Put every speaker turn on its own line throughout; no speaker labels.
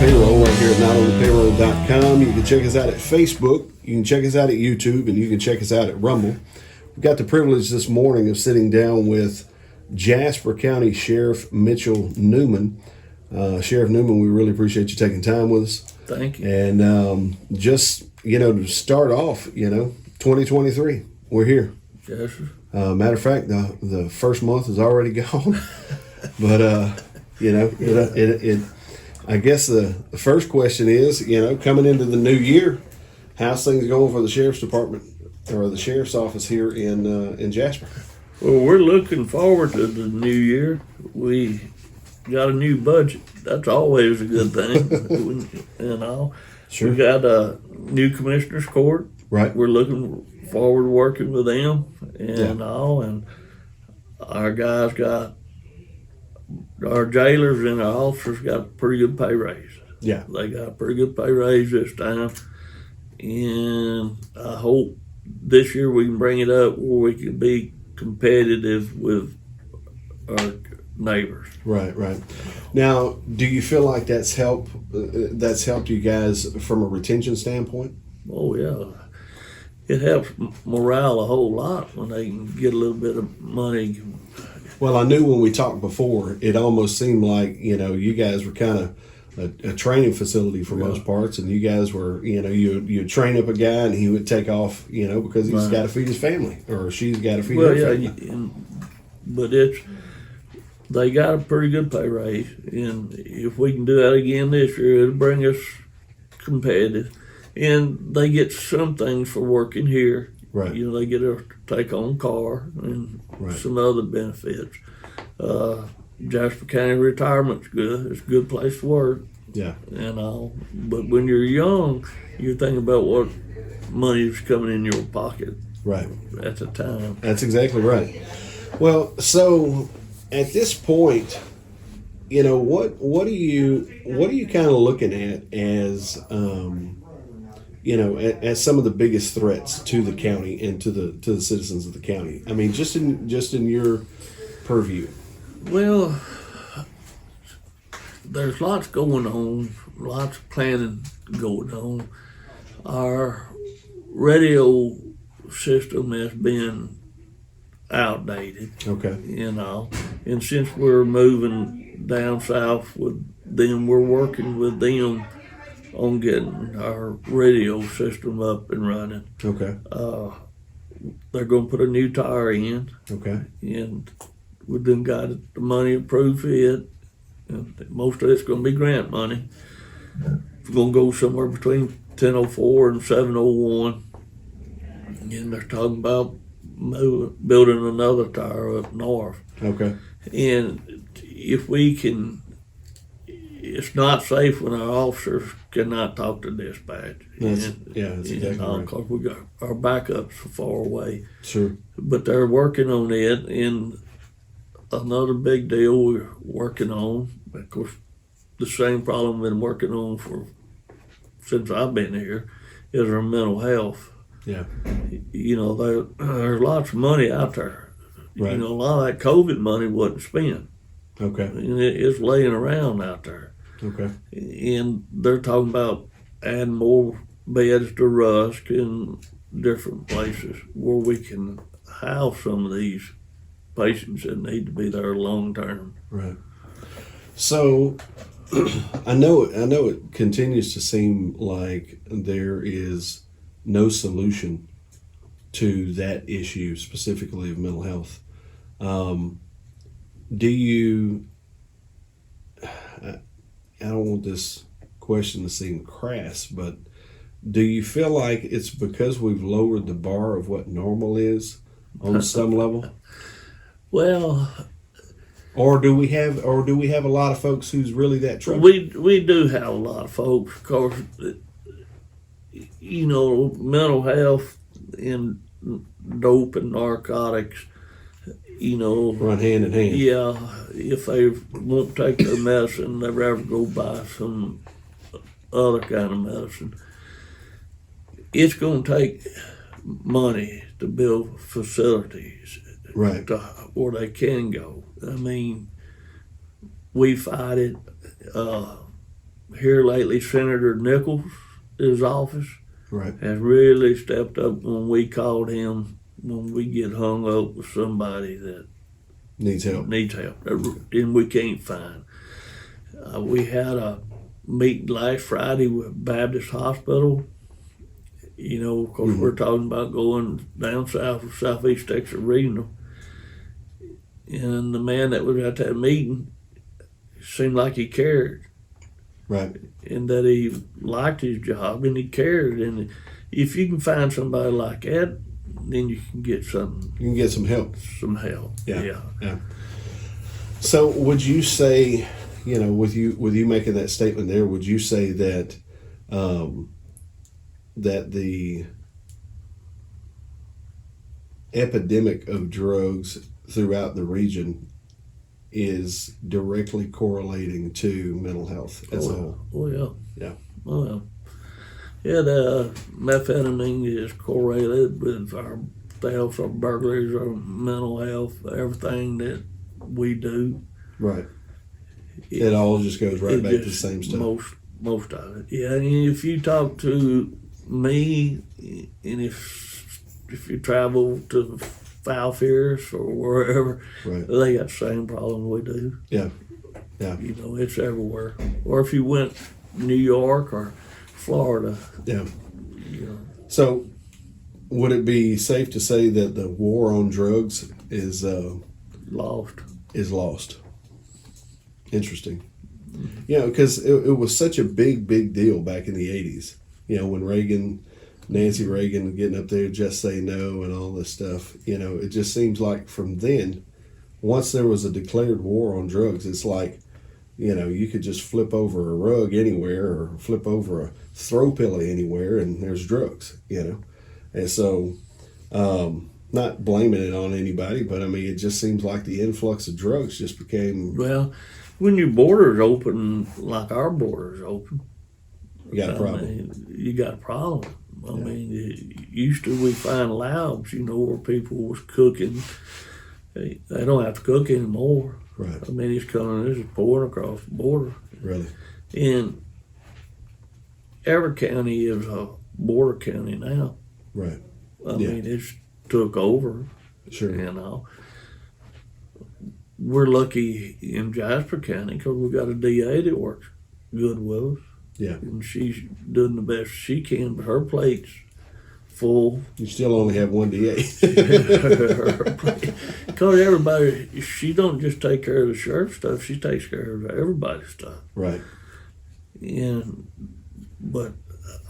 Payroll right here at notonlypayroll.com. You can check us out at Facebook, you can check us out at YouTube, and you can check us out at Rumble. We've got the privilege this morning of sitting down with Jasper County Sheriff Mitchell Newman. Sheriff Newman, we really appreciate you taking time with us.
Thank you.
And just, to start off, 2023, we're here.
Jasper.
Matter of fact, the first month is already gone. But, I guess the first question is, coming into the new year, how's things going for the Sheriff's Department or the Sheriff's Office here in Jasper?
Well, we're looking forward to the new year. We got a new budget. That's always a good thing.
Sure.
We got a new commissioner's court.
Right.
We're looking forward to working with them and our guys got, our jailers and our officers got a pretty good pay raise.
Yeah.
They got a pretty good pay raise this time. And I hope this year we can bring it up where we can be competitive with our neighbors.
Right. Now, do you feel like that's helped you guys from a retention standpoint?
Oh, yeah. It helps morale a whole lot when they can get a little bit of money.
Well, I knew when we talked before, it almost seemed like, you guys were kind of a training facility for most parts, and you guys were, you'd train up a guy and he would take off, because he's got to feed his family or she's got to feed her family.
But they got a pretty good pay raise, and if we can do that again this year, it'll bring us competitive. And they get some things for working here.
Right.
They get a take-home car and some other benefits. Jasper County Retirement's good. It's a good place to work.
Yeah.
But when you're young, you're thinking about what money is coming in your pocket.
Right.
At the time.
That's exactly right. Well, so at this point, what are you kind of looking at as as some of the biggest threats to the county and to the citizens of the county? I mean, just in your purview.
Well, there's lots going on, lots of planning going on. Our radio system has been outdated.
Okay.
And since we're moving down south with them, we're working with them on getting our radio system up and running.
Okay.
They're going to put a new tower in.
Okay.
And we've then got the money approved for it. And most of it's going to be grant money. It's going to go somewhere between 1004 and 701. And they're talking about building another tower up north.
Okay.
And if we can, it's not safe when our officers cannot talk to dispatch.
That's exactly right.
Because we got our backups far away.
Sure.
But they're working on it, and another big deal we're working on, of course, the same problem we've been working on since I've been here, is our mental health.
Yeah.
There's lots of money out there.
Right.
A lot of that COVID money wasn't spent.
Okay.
And it's laying around out there.
Okay.
And they're talking about adding more beds to Rusk and different places where we can house some of these patients that need to be there long term.
Right. So I know it continues to seem like there is no solution to that issue specifically of mental health. Do you, I don't want this question to seem crass, but do you feel like it's because we've lowered the bar of what normal is on some level?
Well,
or do we have a lot of folks who's really that true?
We do have a lot of folks, of course. Mental health and dope and narcotics,
run hand in hand.
Yeah, if they won't take their medicine, they rather go buy some other kind of medicine. It's going to take money to build facilities,
right,
where they can go. I mean, we fight it. here lately, Senator Nichols, his office,
Right.
has really stepped up when we called him when we get hung up with somebody that
Needs help.
and we can't find. We had a meeting last Friday with Baptist Hospital. Of course, we're talking about going down south of Southeast Texas Regional. And the man that was at that meeting seemed like he cared.
Right.
And that he liked his job and he cared. And if you can find somebody like that, then you can get something.
You can get some help.
Some help.
Yeah. So would you say, with you making that statement there, would you say that that the epidemic of drugs throughout the region is directly correlating to mental health as a whole?
Oh yeah.
Yeah.
Oh yeah. Yeah, the methamphetamine is correlated with our thefts, our burglaries, our mental health, everything that we do.
Right. It all just goes right back to the same stuff.
Most of it. Yeah, and if you talk to me, and if you travel to Falfears or wherever,
Right.
they got the same problem we do.
Yeah.
It's everywhere. Or if you went New York or Florida.
Yeah. So, would it be safe to say that the war on drugs is
Lost.
lost? Interesting. Because it was such a big deal back in the 80s. When Nancy Reagan getting up there, just say no and all this stuff. It just seems like from then, once there was a declared war on drugs, it's like, you could just flip over a rug anywhere or flip over a throw pillow anywhere and there's drugs, And so, not blaming it on anybody, but I mean, it just seems like the influx of drugs just became...
Well, when your border's open, like our border's open,
You got a problem.
You got a problem. I mean, used to we find labs, where people was cooking. They don't have to cook anymore.
Right.
I mean, it's pouring across the border.
Really?
And every county is a border county now.
Right.
I mean, it's took over.
Sure.
We're lucky in Jasper County because we got a DA that works good with us.
Yeah.
And she's doing the best she can, but her plate's full.
You still only have one DA.
Because everybody, she don't just take care of the sheriff's stuff, she takes care of everybody's stuff.
Right.
But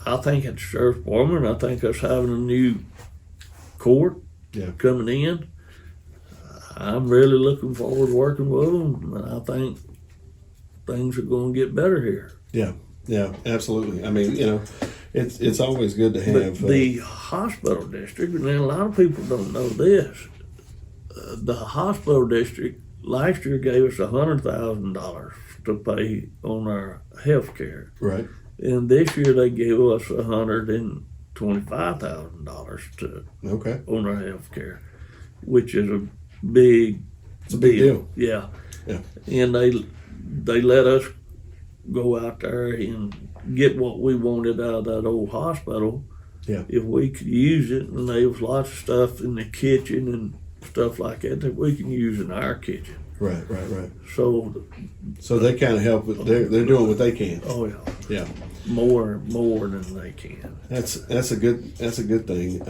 I think at the sheriff's department, I think us having a new court coming in, I'm really looking forward to working with them, and I think things are going to get better here.
Yeah, absolutely. I mean, it's always good to have...
But the hospital district, and a lot of people don't know this, the hospital district last year gave us $100,000 to pay on our health care.
Right.
And this year they gave us $125,000 on our health care, which is a big
deal.
Yeah. And they let us go out there and get what we wanted out of that old hospital.
Yeah. If
we could use it, and there was lots of stuff in the kitchen and stuff like that we can use in our kitchen.
Right.
So
they kind of help. They're doing what they can.
Oh yeah.
Yeah.
More than they can.
That's a good thing.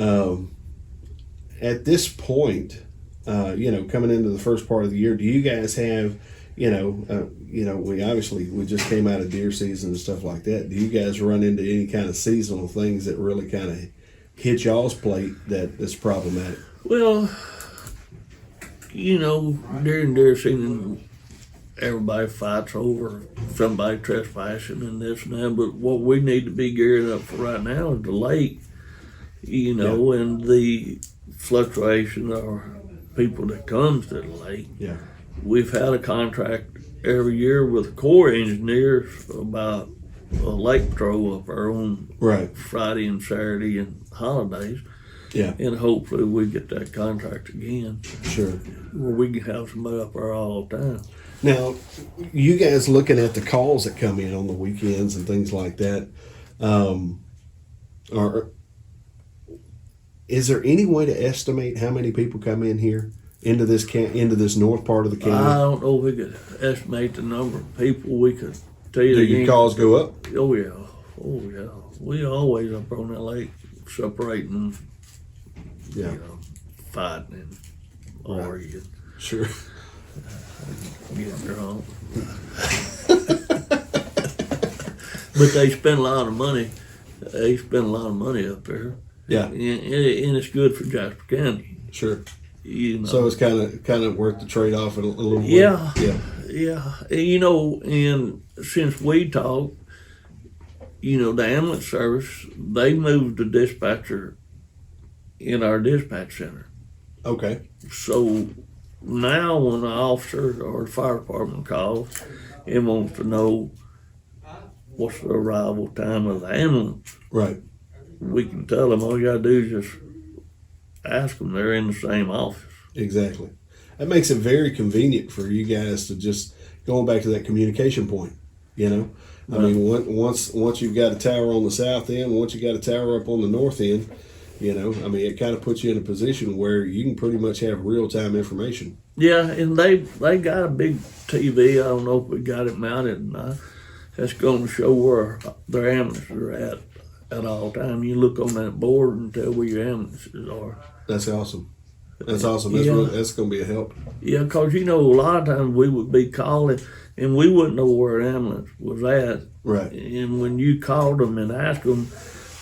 At this point, coming into the first part of the year, do you guys have, we just came out of deer season and stuff like that. Do you guys run into any kind of seasonal things that really kind of hit y'all's plate that's problematic?
Well, during deer season, everybody fights over somebody trespassing and this and that. But what we need to be gearing up for right now is the lake, and the fluctuation of people that comes to the lake.
Yeah.
We've had a contract every year with Corps engineers about a lake patrol up there on Friday and Saturday and holidays.
Yeah.
And hopefully we get that contract again.
Sure.
where we can have somebody up there all the time.
Now, you guys looking at the calls that come in on the weekends and things like that, is there any way to estimate how many people come in here into this north part of the
I
county?
don't know if we could estimate the number of people. We could tell you.
Do your calls go up?
Oh yeah, oh yeah. We always up on that lake separating,
Yeah,
fighting and arguing,
sure.
getting drunk. But they spend a lot of money. They spend a lot of money up there.
Yeah,
And it's good for Jasper County.
sure.
You know.
So it's kind of worth the trade off a little bit.
Yeah.
Yeah.
Yeah. And since we talked, the ambulance service, they moved the dispatcher in our dispatch center.
Okay.
So now when the officer or the fire department calls and wants to know what's the arrival time of the ambulance,
Right.
we can tell them all you gotta do is just ask them. They're in the same office.
Exactly. That makes it very convenient for you guys to just going back to that communication point. I mean, once you've got a tower on the south end, once you got a tower up on the north end, I mean, it kind of puts you in a position where you can pretty much have real time information.
Yeah, and they got a big TV. I don't know if we got it mounted or not. That's going to show where their ambulances are at all time. You look on that board and tell where your ambulances are.
That's awesome. That's awesome. That's that's going to be a help.
Yeah, because a lot of times we would be calling and we wouldn't know where an ambulance was at.
Right.
And when you called them and asked them,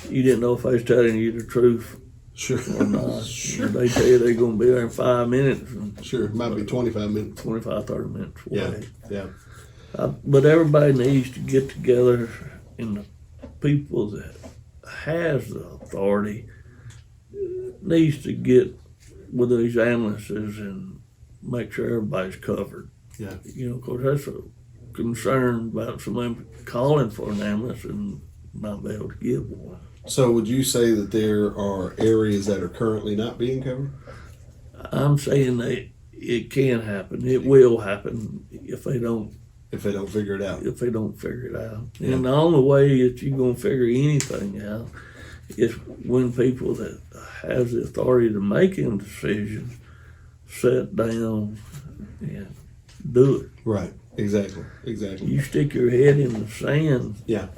you didn't know if they was telling you the truth
Sure.
or not.
Sure.
They tell you they're going to be there in 5 minutes. And
Sure. It might be 25 minutes.
25, 30 minutes away.
Yeah.
But everybody needs to get together, and the people that has the authority needs to get with these ambulances and make sure everybody's covered.
Yeah.
Because that's a concern about somebody calling for an ambulance and not be able to get one.
So would you say that there are areas that are currently not being covered?
I'm saying that it can happen. It will happen if they don't
figure it out.
If they don't figure it out.
Yeah.
And the only way that you're going to figure anything out is when people that have the authority to make them decisions sit down and do it.
Right. Exactly.
You stick your head in the sand,
Yeah.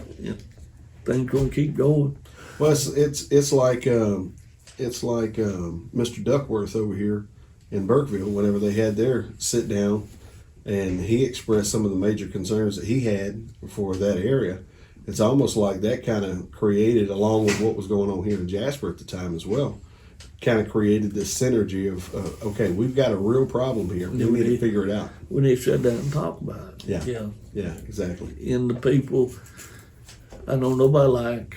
things going to keep going.
Well, it's like Mr. Duckworth over here in Burkeville. Whenever they had their sit down, and he expressed some of the major concerns that he had for that area. It's almost like that kind of created, along with what was going on here in Jasper at the time as well, kind of created this synergy of, okay, we've got a real problem here. We need to figure it out.
We need to sit down and talk about it.
Yeah. Yeah, exactly.
And the people, I know nobody likes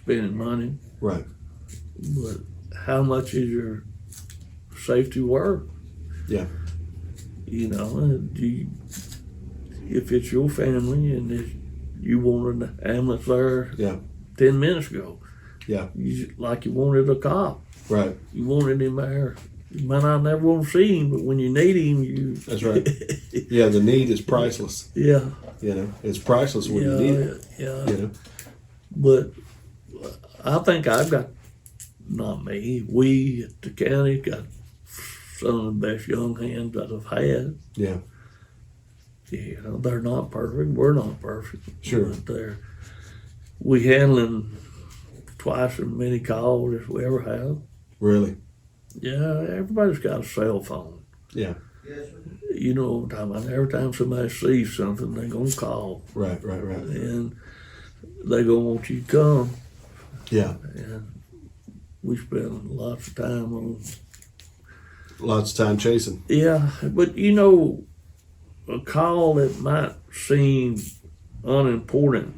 spending money,
Right.
but how much is your safety worth?
Yeah.
If it's your family and you wanted an ambulance there
Yeah.
10 minutes ago,
Yeah.
like you wanted a cop,
Right.
you wanted him there. You might not never want to see him, but when you need him,
That's right. Yeah, the need is priceless.
Yeah.
It's priceless when you need it.
Yeah. But I think I've got, not me, we at the county got some of the best young hands that I've had.
Yeah.
They're not perfect. We're not perfect.
Sure.
But we handling twice as many calls as we ever have.
Really?
Yeah, everybody's got a cell phone.
Yeah.
You know what I'm talking about. Every time somebody sees something, they're going to call.
Right.
And they're going to want you to come.
Yeah.
And we spend lots of time on.
Lots of time chasing.
Yeah, but a call that might seem unimportant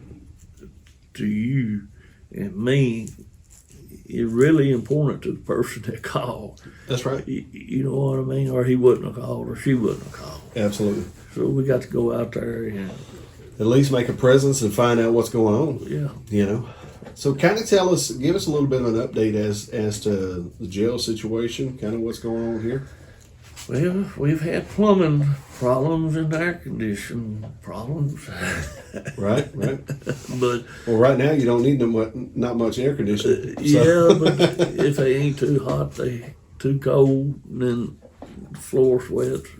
to you and me is really important to the person that called.
That's right.
You know what I mean? Or he wouldn't have called, or she wouldn't have called.
Absolutely.
So we got to go out there and
at least make a presence and find out what's going on.
Yeah.
So kind of give us a little bit of an update as to the jail situation, kind of what's going on here.
Well, we've had plumbing problems and air conditioning problems.
Right.
But
Well, right now you don't need not much air conditioning.
yeah, but if they ain't too hot, they too cold, and then the floor sweats.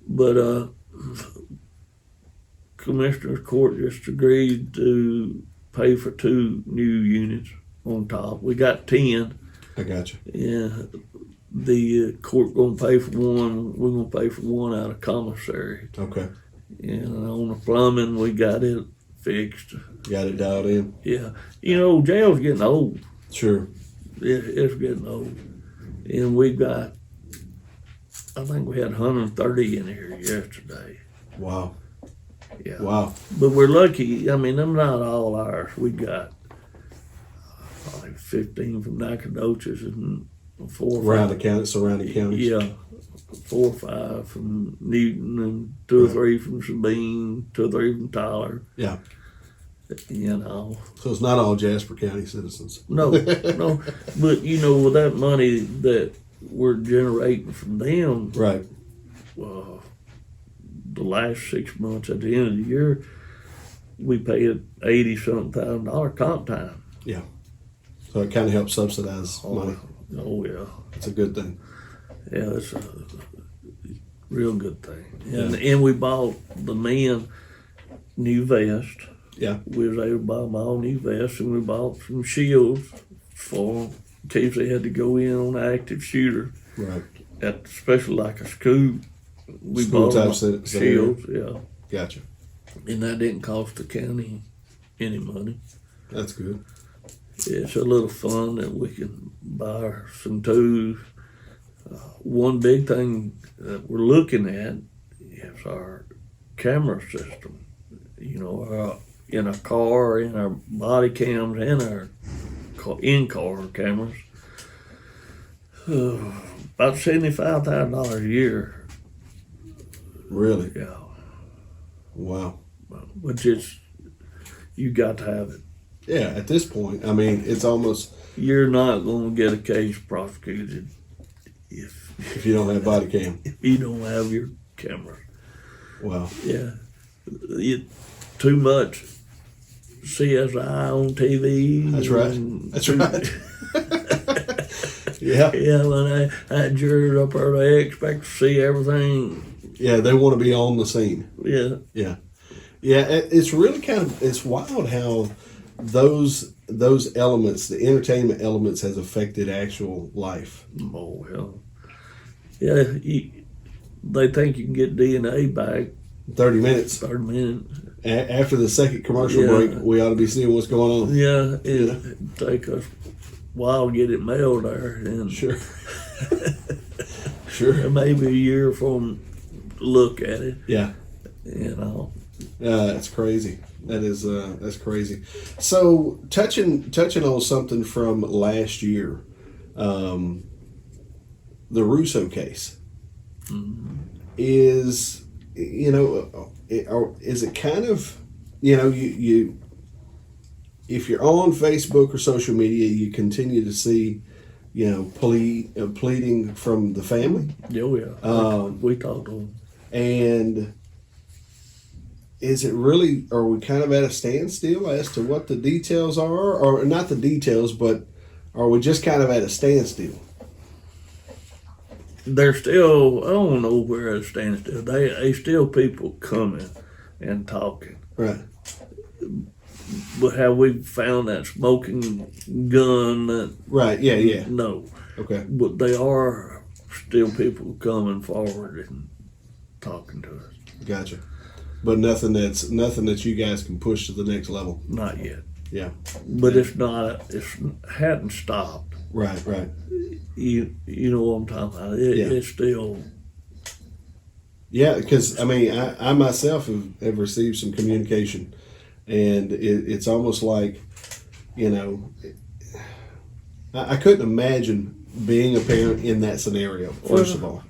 But Commissioner's Court just agreed to pay for 2 new units on top. We got 10.
I got you.
Yeah, the court gonna pay for 1. We're gonna pay for 1 out of commissary.
Okay.
And on the plumbing, we got it fixed.
Got it dialed in.
Yeah, jail's getting old.
Sure.
It's getting old, and we've got. I think we had 130 in here yesterday.
Wow.
Yeah.
Wow.
But we're lucky. I mean, them not all ours. We got probably 15 from Nacogdoches and 4
Around the county, surrounding counties.
Yeah, 4 or 5 from Newton and 2 or 3 from Sabine, 2 or 3 from Tyler.
Yeah.
So
it's not all Jasper County citizens.
No. But with that money that we're generating from them,
Right.
The last 6 months at the end of the year, we paid $80-something thousand comp time.
Yeah. So it kind of helps subsidize money.
Oh yeah.
It's a good thing.
Yeah, it's a real good thing. And we bought the men new vest.
Yeah.
We was able to buy them all new vests, and we bought some shields for them in case they had to go in on an active shooter.
Right.
Especially like a school. We
School
bought them
type
shields, yeah.
Gotcha.
And that didn't cost the county any money.
That's good.
It's a little fun that we can buy some tools. One big thing that we're looking at is our camera system. In a car, in our body cams, and our in-car cameras. About $75,000 a year.
Really?
Yeah.
Wow.
Which is, you got to have it.
Yeah, at this point, I mean, it's almost...
You're not going to get a case prosecuted if
you don't have body cam.
If you don't have your camera.
Wow.
Yeah. Too much CSI on TV.
That's right. That's right. Yeah.
Yeah, when I had jurors up there, they expect to see everything.
Yeah, they want to be on the scene.
Yeah.
Yeah. Yeah, it's really it's wild how those elements, the entertainment elements, has affected actual life.
Oh, well. Yeah, they think you can get DNA back.
30 minutes.
30 minutes.
After the second commercial break, we ought to be seeing what's going on.
Yeah, it'd take us a while to get it mailed there. And
Sure. Sure.
Maybe a year from look at it.
Yeah. That's crazy. That's crazy. So touching on something from last year, the Russo case is, is it kind of, you if you're on Facebook or social media, you continue to see, pleading from the family.
Oh yeah. We talked to them.
And is it really, are we kind of at a standstill as to what the details are? Or not the details, but are we just kind of at a standstill?
They're still, I don't know where at a standstill. They still people coming and talking.
Right.
But have we found that smoking gun?
Right, yeah.
No.
Okay.
But they are still people coming forward and talking to us.
Gotcha. But nothing that you guys can push to the next level.
Not yet.
Yeah.
But it's hadn't stopped.
Right.
You know what I'm talking about. It's still.
Yeah, because I myself have received some communication, and it's almost like, I couldn't imagine being a parent in that scenario. First of all,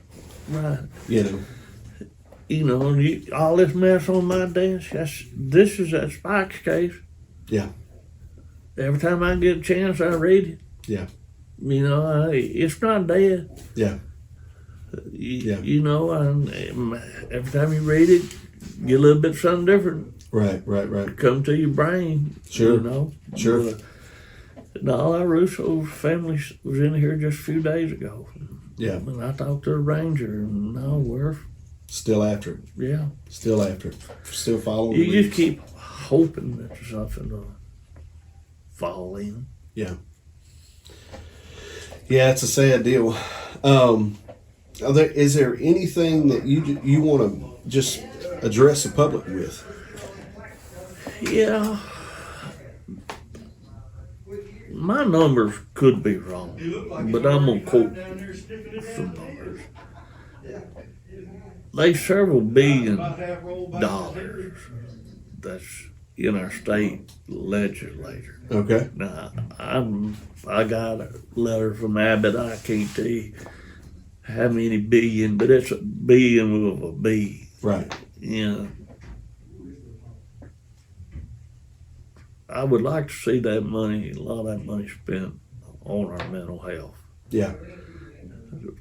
right. All this mess on my desk. This is that Spike's case.
Yeah.
Every time I get a chance, I read it.
Yeah.
It's not dead.
Yeah. Yeah.
You know, and every time you read it, get a little bit something different
Right.
come to your brain.
Sure.
You know?
Sure.
But, no, our Russo family was in here just a few days ago.
Yeah.
And I talked to the ranger, and no, we're,
Still after it.
yeah.
Still after it. Still following.
You
the
just
leads.
keep hoping that there's something to fall in.
Yeah. Yeah, it's a sad deal. Is there anything that you want to just address the public with?
Yeah. My numbers could be wrong, but I'm going to quote some numbers. There's several $billion that's in our state legislature.
Okay.
Now, I got a letter from Abbott. I can't tell you how many billion, but it's a billion with a B.
Right.
Yeah. I would like to see that money, a lot of that money spent on our mental health,
Yeah.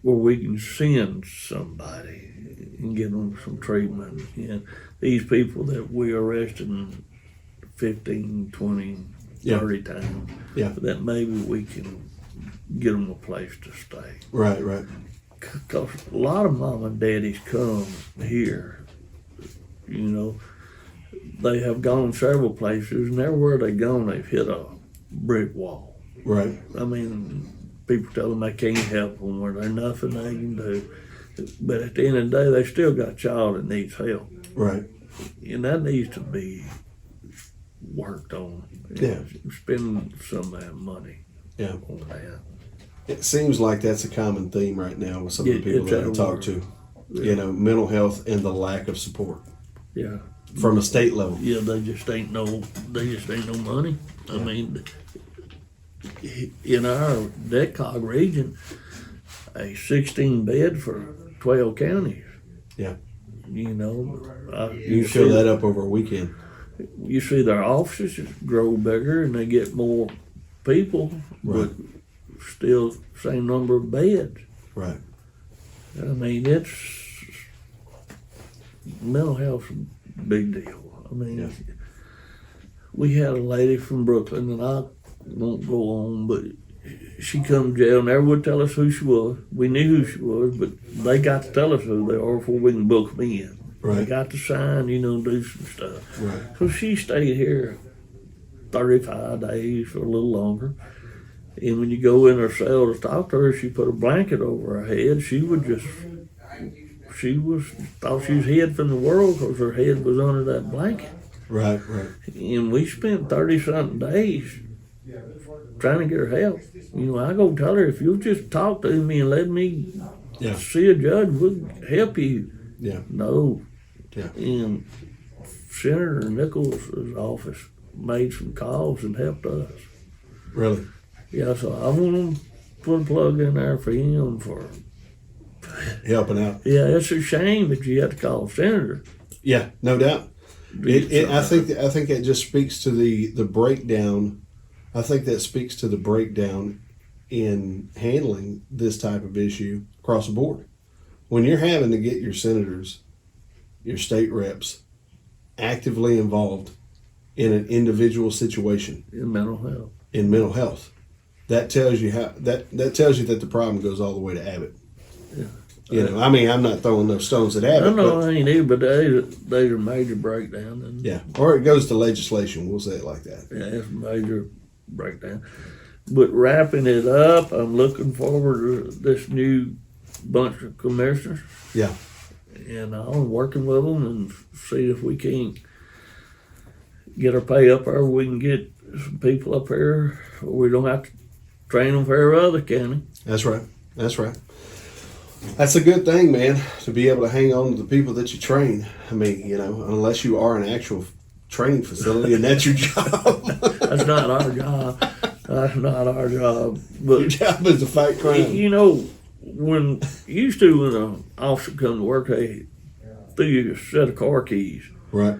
where we can send somebody and get them some treatment. And these people that we arrested 15, 20,
Yeah.
30 times,
Yeah.
that maybe we can get them a place to stay.
Right.
Because a lot of mom and daddies come here, you know, they have gone several places, and everywhere they've gone, they've hit a brick wall.
Right.
I mean, people tell them they can't help them, or there's nothing they can do. But at the end of the day, they still got a child that needs help.
Right.
And that needs to be worked on.
Yeah.
Spend some of that money
Yeah.
on that.
It seems like that's a common theme right now with some of the people
It's
that I talk
everywhere.
to.
Yeah.
You know, mental health and the lack of support
Yeah.
from a state level.
Yeah, they just ain't no money. I mean, in our DECOG region, a 16 bed for 12 counties.
Yeah.
You know,
You can fill that up over a weekend.
You see their offices grow bigger and they get more people,
Right.
but still same number of beds.
Right.
I mean, it's mental health's a big deal. I mean,
Yeah.
we had a lady from Brooklyn, and I won't go on, but she come to jail, never would tell us who she was. We knew who she was, but they got to tell us who they are before we can book them in. They
Right.
got to sign, you know, do some stuff.
Right.
So she stayed here 35 days or a little longer. And when you go in her cell to talk to her, she put a blanket over her head. She thought she was hid from the world because her head was under that blanket.
Right.
And we spent 30-something days trying to get her help. You know, I go tell her, if you'll just talk to me and let me
Yeah.
see a judge, we'll help you.
Yeah.
No.
Yeah.
And Senator Nichols' office made some calls and helped us.
Really.
Yeah, so I want to put a plug in there for him for.
Helping out.
Yeah, it's a shame that you have to call a senator.
Yeah. No doubt. I think that just speaks to the breakdown. I think that speaks to the breakdown in handling this type of issue across the board. When you're having to get your senators, your state reps, actively involved in an individual situation
In mental health.
in mental health, that tells you that tells you that the problem goes all the way to Abbott.
Yeah.
You know, I mean, I'm not throwing those stones at Abbott.
I know
but,
I ain't either, but there's a major breakdown. And
yeah, or it goes to legislation. We'll say it like that.
yeah, it's a major breakdown. But wrapping it up, I'm looking forward to this new bunch of commissioners.
Yeah.
And I'm working with them and see if we can't get our pay up there. We can get some people up here. We don't have to train them for every other county.
That's right. That's right. That's a good thing, man, to be able to hang on to the people that you train. I mean, you know, unless you are an actual training facility and that's your job.
That's not our job. That's not our job. But
Your job is to fight crime.
you know, when an officer come to work, they threw you a set of car keys.
Right.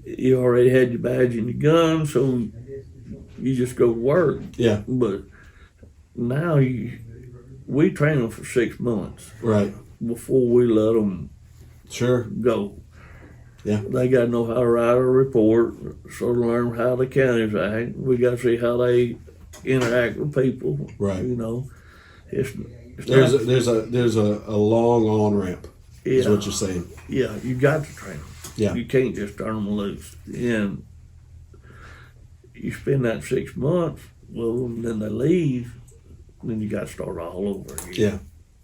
You already had your badge and your gun, so you just go to work.
Yeah.
But now we train them for 6 months
Right.
before we let them
Sure.
go.
Yeah.
They got to know how to write a report, sort of learn how the counties act. We got to see how they interact with people.
Right.
You know, it's
There's a long on ramp. Is
Yeah.
what you're saying.
Yeah, you got to train them.
Yeah.
You can't just turn them loose. And you spend that 6 months with them, then they leave, then you got to start all over again.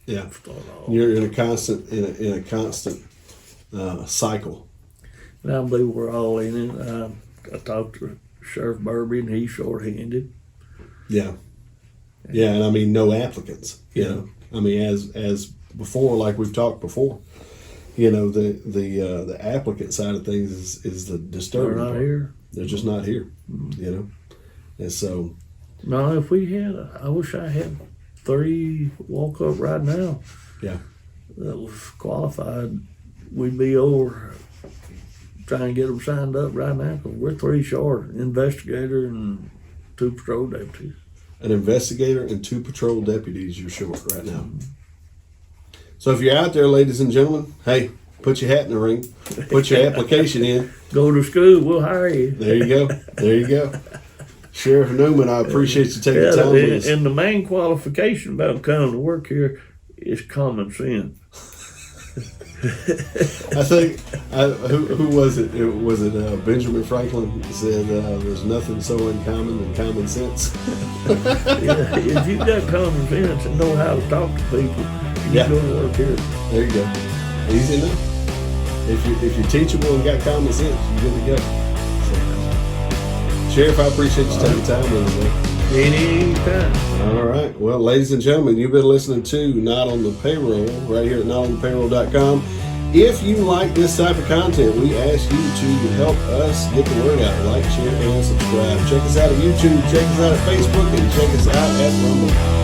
Yeah. Yeah.
Start all
You're in a constant cycle.
And I believe we're all in it. I talked to Sheriff Burby, and he's short-handed.
Yeah. Yeah, and I mean no applicants. You
Yeah.
know, I mean as before, like we've talked before. You know, the applicant side of things is the disturbing
They're not
part.
here.
They're just not here. You know, and so
No, if we had, I wish I had 3 walk up right now.
Yeah.
That was qualified. We'd be over trying to get them signed up right now because we're 3 short: investigator and 2 patrol deputies.
an investigator and 2 patrol deputies you're short right now. So if you're out there, ladies and gentlemen, hey, put your hat in the ring, put your application in.
Go to school, we'll hire you.
There you go. There you go. Sheriff Newman, I appreciate you taking time with us.
And the main qualification about coming to work here is common sense.
I think who was it? Was it Benjamin Franklin said there's nothing so uncommon than common sense.
Yeah, if you've got common sense and know how to talk to people, you
Yeah.
go to work here.
There you go. Easy enough. If you're teachable and got common sense, you're good to go. So, Sheriff, I appreciate you taking time with us, man.
Anytime.
All right. Well, ladies and gentlemen, you've been listening to Not on the Payroll right here at notonthepayroll.com. If you like this type of content, we ask you to help us get the word out. Like, share, and subscribe. Check us out at YouTube. Check us out at Facebook. And check us out at Rumble.